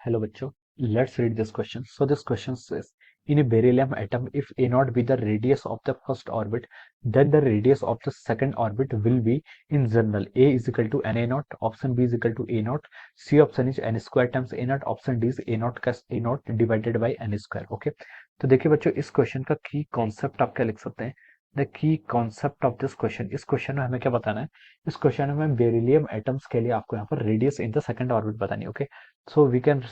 Hello बच्चों, let's read this question. So this question says, in a beryllium atom, if A naught be the radius of the first orbit, then the radius of the second orbit will be in general A is equal to Na naught, option B is equal to A naught, C option is n square times A naught, option D is A naught का A naught divided by n square. Okay, तो देखिए बच्चों इस question का की concept आप क्या लिख सकते हैं. The key concept of this question, इस क्वेश्चन में हमें क्या बताना है. इस क्वेश्चन में हमें बेरिलियम एटम्स के लिए आपको यहाँ पर radius in the second orbit बतानी है. Okay, so we can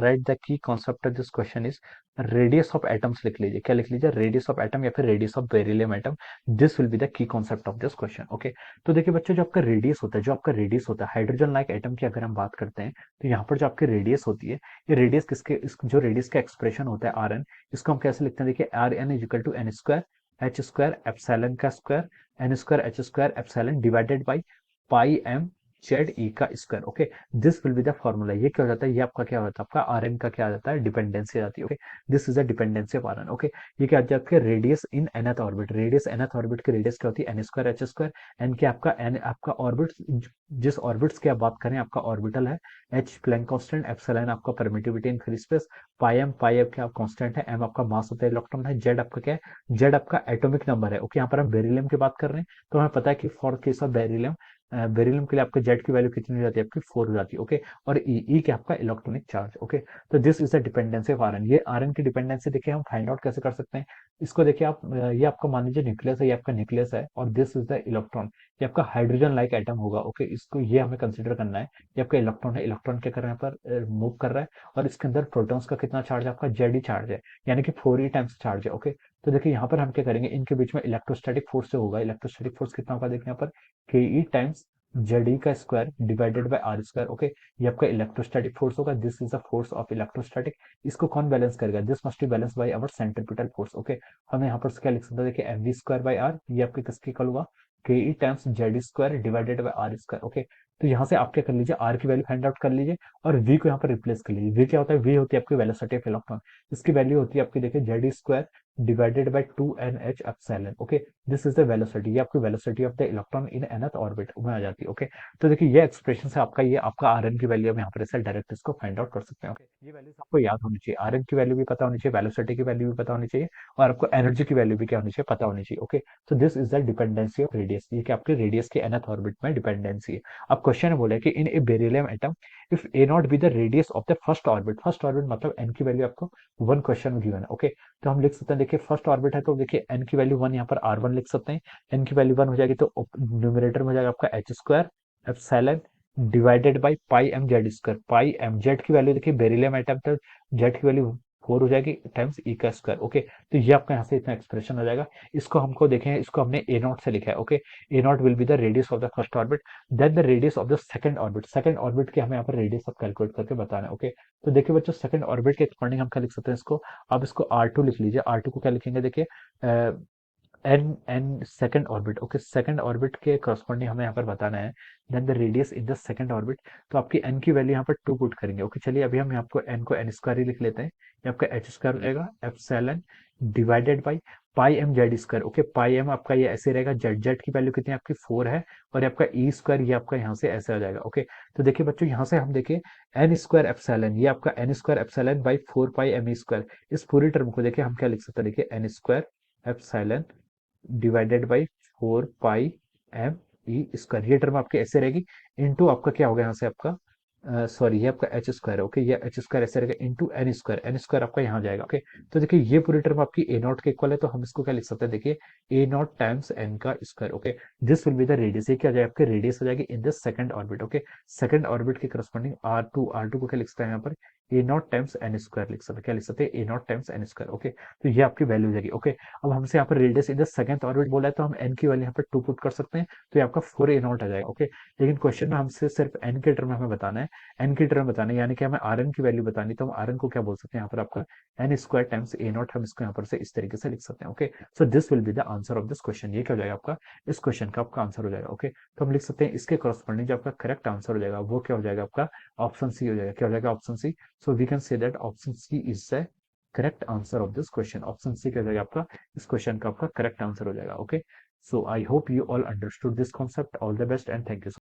write the key concept of this question is radius of atoms. लिख लीजिए, क्या लिख लीजिए, radius of atom या फिर radius of beryllium atom. This will be the key concept of this question. Okay, तो देखिए बच्चों जो आपका रेडियस होता है, जो आपका रेडियस होता है हाइड्रोजन लाइक एटम की अगर हम बात करते हैं तो यहाँ पर जो आपकी रेडियस होती है, ये रेडियस किसके जो रेडियस का एक्सप्रेशन होता है आर एन, इसको हम कैसे लिखते हैं. देखिए R N is equal to N square H square epsilon का square N square H square epsilon divided by pi M Z E का square. Okay, this will be the formula. ये क्या हो जाता है, ये आपका क्या होता है, आपका आर एन का क्या आ जाता है, डिपेंडेंसी आ जाती है. Okay, this is a dependency of R N. Okay, ये क्या आ जाता है, radius in nth orbit. Radius nth orbit की रेडियस क्या होती है, n square H square. N क्या आपका एन आपका ऑर्बिट, जिस ऑर्बिट्स की आप बात करें आपका ऑर्बिटल है. एच प्लैंक कांस्टेंट, एप्सिलॉन आपका permittivity in free space, pi m क्या कांस्टेंट है, एम आपका मास होता है इलेक्ट्रॉन है, जेड आपका क्या है, जेड आपका एटॉमिक नंबर है. ओके, यहाँ पर हम बेरिलियम की बात कर रहे हैं तो हमें पता है कि for case of beryllium, beryllium के लिए आपके जेड की वैल्यू कितनी हो जाती है, आपकी 4 हो जाती है. ओके, और ई के आपका इलेक्ट्रॉनिक चार्ज. ओके, तो this is the dependency of RN. ये आरएन की डिपेंडेंसी देखिए हम फाइंड आउट कैसे कर सकते हैं. इसको देखिए आप, ये आपका मान लीजिए न्यूक्लियस है, ये आपका न्यूक्लियस है और दिस इज द इलेक्ट्रॉन. ये आपका हाइड्रोजन लाइक एटम होगा. ओके, इसको ये हमें कंसिडर करना है. ये आपका इलेक्ट्रॉन है, इलेक्ट्रॉन क्या कर रहा है यहाँ पर, मूव कर रहा है और इसके अंदर प्रोटॉन्स का कितना चार्ज है, आपका जेड ही चार्ज है, यानी कि 4 ई टाइम्स चार्ज है. ओके, तो देखिए यहाँ पर हम क्या करेंगे, इनके बीच में इलेक्ट्रोस्टैटिक फोर्स से होगा. इलेक्ट्रोस्टैटिक फोर्स कितना होगा, देखिए यहाँ पर के ई टाइम्स जेड ई का square divided by R square. Okay, ये आपका इलेक्ट्रोस्टैटिक फोर्स होगा. This is the force of electrostatic. इसको कौन बैलेंस करेगा, this must be balance by our centripetal force. Okay, हमें यहाँ पर क्या लिख सकते हैं, देखिए M V square by R, ये आपके किसके इक्वल होगा, K E times Z square divided by R square. Okay, तो यहाँ से आप क्या कर लीजिए, आर की वैल्यू फाइंड आउट कर लीजिए और वी को यहाँ पर रिप्लेस कर लीजिए. वी क्या होता है, वी होती है आपकी वेलोसिटी ऑफ इलेक्ट्रॉन. इसकी वैल्यू होती है आपकी देखिए Z square divided bye 2nh epsilon. Okay, this is the velocity, ये आपकी velocity of the electron in nth orbit में आ जाती है. ओके, तो देखिए ये एक्सप्रेशन से आपका, ये आपका आर एन की वैल्यू हम यहाँ पर ऐसे डायरेक्ट इसको फाइंड आउट कर सकते हैं. ओके, ये वैल्यूज आपको याद होनी चाहिए. आर एन की वैल्यू भी पता होनी चाहिए, वेलोसिटी की वैल्यू भी पता होनी चाहिए और आपको एनर्जी की वैल्यू भी क्या होनी चाहिए, पता होनी चाहिए. ओके, तो this is the dependency of radius. ये कि आपके रेडियस के nth ऑर्बिट में डिपेंडेंसी है. अब क्वेश्चन बोला है कि in a beryllium atom if a naught be the radius of the first orbit. First orbit मतलब एन की वैल्यू आपको 1 क्वेश्चन में गिवन है. ओके, तो हम लिख सकते हैं, देखिए फर्स्ट ऑर्बिट है तो देखिए एन की वैल्यू 1, यहाँ पर आर वन लिख सकते हैं. एन की वैल्यू 1 हो जाएगी तो न्यूमरेटर में हो जाएगा आपका h square epsilon divided by pi M z square. Pi M z की वैल्यू देखिए बेरिलियम एटम तो जेड की वैल्यू 4 हो जाएगी टाइम्स ई का स्क्वायर. ओके, तो ये आपका यहाँ से इतना एक्सप्रेशन हो जाएगा. इसको हमको देखें, इसको हमने ए नॉट से लिखा है. Okay, a naught will be the radius of the first orbit, then the radius of the second orbit. Second orbit के हमें यहाँ पर रेडियस अब कैलकुलेट करके बताना है. ओके, तो देखिए बच्चों सेकंड ऑर्बिट के अकॉर्डिंग हम क्या लिख सकते हैं इसको, आप इसको R2 लिख लीजिए. R2 को क्या लिखेंगे, देखिए n n second orbit. Okay, second orbit के करस्पॉन्डिंग हमें यहाँ पर बताना है then the radius in the second orbit. तो आपकी एन की वैल्यू यहाँ पर 2 पुट करेंगे. ओके, चलिए अभी हम यहाँ को एन को एन स्क्वायर ही लिख लेते हैं. ये आपका एच स्क्वायर हो जाएगा epsilon divided by pi M z square. Okay, pi m आपका ये ऐसे रहेगा, जेड जेड की वैल्यू कितनी है आपकी 4 है और ये आपका ई स्क्वायर ये आपका यहाँ से ऐसे आ जाएगा. ओके, तो देखिए बच्चों यहाँ से हम देखिए एन स्क्वायर एप्सिलॉन, ये आपका n square epsilon by 4 pi m e square. इस पूरी टर्म को देखिए हम क्या लिख सकते हैं, देखिए n square epsilon divided by 4 pi m e square. ये टर्म आपकी ऐसे रहेगी इनटू आपका क्या होगा यहाँ से आपका, सॉरी ये आपका एच स्क्वायर है. ओके, ये एच स्क्वायर ऐसे रहेगा into n square. N square आपका यहाँ जाएगा. ओके, तो देखिए ये पूरी टर्म आपकी ए नॉट के इक्वल है तो हम इसको क्या लिख सकते हैं, देखिए ए नॉट टाइम्स एन का square. Okay, this will be the radius. ये क्या जाएगा आपके रेडियस हो जाएगी in the second orbit. Okay, second orbit के करस्पॉन्डिंग आर टू को क्या लिख सकते हैं यहाँ पर, a naught times N square लिख सकते हैं. क्या लिख सकते हैं, a naught times N square. Okay, तो ये आपकी वैल्यू हो जाएगी. ओके, अब हमसे यहाँ पर radius in the second orbit बोला है तो हम एन की वैल्यू यहाँ पर 2 पुट कर सकते हैं तो ये आपका 4 ए नॉट आ जाएगा. ओके, लेकिन क्वेश्चन में हमसे सिर्फ एन के टर्म में हमें बताना है, एन की टर्म बताना है, यानी कि हमें आर एन की वैल्यू बतानी, तो हम आर एन को क्या बोल सकते हैं यहाँ पर आपका n square times a naught. हम इसको यहाँ पर से इस तरीके से लिख सकते हैं. Okay, so this will be the answer of this question. ये क्या हो जाएगा आपका, इस क्वेश्चन का आपका आंसर हो जाएगा. ओके, तो हम लिख सकते हैं इसके करस्पॉन्डिंग जो आपका करेक्ट आंसर हो जाएगा वो क्या हो जाएगा आपका, ऑप्शन सी हो जाएगा. क्या हो जाएगा, option C. So we can say that option C is the correct answer of this question. Option C क्या हो जाएगा आपका, इस क्वेश्चन का आपका करेक्ट आंसर हो जाएगा. Okay, so I hope you all understood this concept. All the best and thank you.